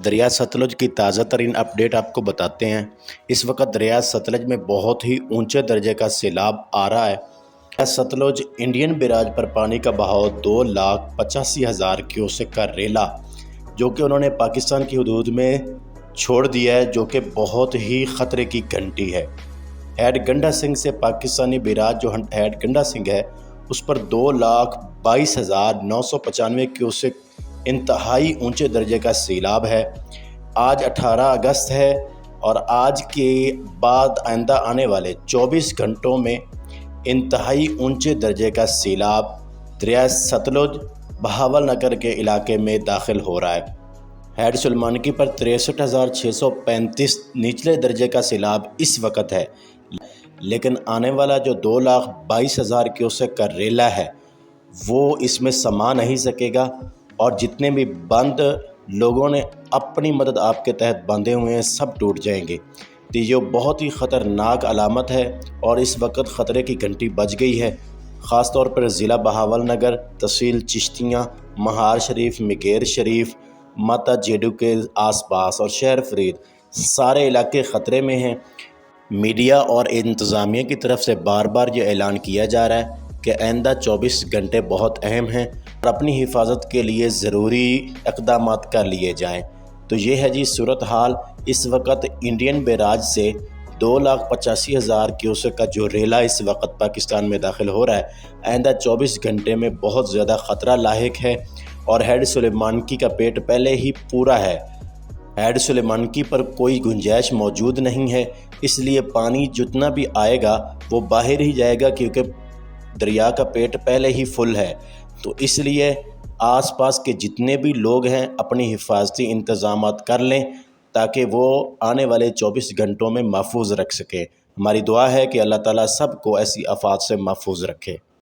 دریا ستلج کی تازہ ترین اپڈیٹ آپ کو بتاتے ہیں۔ اس وقت دریا ستلج میں بہت ہی اونچے درجے کا سیلاب آ رہا ہے۔ دریا ستلج انڈین بیراج پر پانی کا بہاؤ 2,85,000 کیوسک کا ریلا جو کہ انہوں نے پاکستان کی حدود میں چھوڑ دیا ہے، جو کہ بہت ہی خطرے کی گھنٹی ہے۔ ہیڈ گنڈا سنگھ سے پاکستانی بیراج جو ہیڈ گنڈا سنگھ ہے اس پر 2,22,995 کیوسک انتہائی اونچے درجے کا سیلاب ہے۔ آج 18 اگست ہے اور آج کے بعد آئندہ آنے والے 24 گھنٹوں میں انتہائی اونچے درجے کا سیلاب دریا ستلج بہاول نگر کے علاقے میں داخل ہو رہا ہے۔ ہیڈ سلیمانکی پر 63,635 نچلے درجے کا سیلاب اس وقت ہے، لیکن آنے والا جو 2,22,000 کیوسک کا ریلا ہے وہ اس میں سما نہیں سکے گا، اور جتنے بھی بند لوگوں نے اپنی مدد آپ کے تحت باندھے ہوئے ہیں سب ٹوٹ جائیں گے۔ تو یہ بہت ہی خطرناک علامت ہے اور اس وقت خطرے کی گھنٹی بج گئی ہے۔ خاص طور پر ضلع بہاول نگر، تحصیل چشتیاں، مہار شریف، مغیر شریف، ماتا جیڈو کے آس پاس اور شہر فرید سارے علاقے خطرے میں ہیں۔ میڈیا اور انتظامیہ کی طرف سے بار بار یہ اعلان کیا جا رہا ہے کہ آئندہ 24 گھنٹے بہت اہم ہیں اور اپنی حفاظت کے لیے ضروری اقدامات کر لیے جائیں۔ تو یہ ہے جی صورتحال اس وقت انڈین بیراج سے 2,85,000 کیوسک کا جو ریلا اس وقت پاکستان میں داخل ہو رہا ہے، آئندہ 24 گھنٹے میں بہت زیادہ خطرہ لاحق ہے، اور ہیڈ سلیمانکی کا پیٹ پہلے ہی پورا ہے۔ ہیڈ سلیمانکی پر کوئی گنجائش موجود نہیں ہے، اس لیے پانی جتنا بھی آئے گا وہ باہر ہی جائے گا، کیونکہ دریا کا پیٹ پہلے ہی فل ہے۔ تو اس لیے آس پاس کے جتنے بھی لوگ ہیں اپنی حفاظتی انتظامات کر لیں تاکہ وہ آنے والے 24 گھنٹوں میں محفوظ رکھ سکیں۔ ہماری دعا ہے کہ اللہ تعالیٰ سب کو ایسی آفات سے محفوظ رکھے۔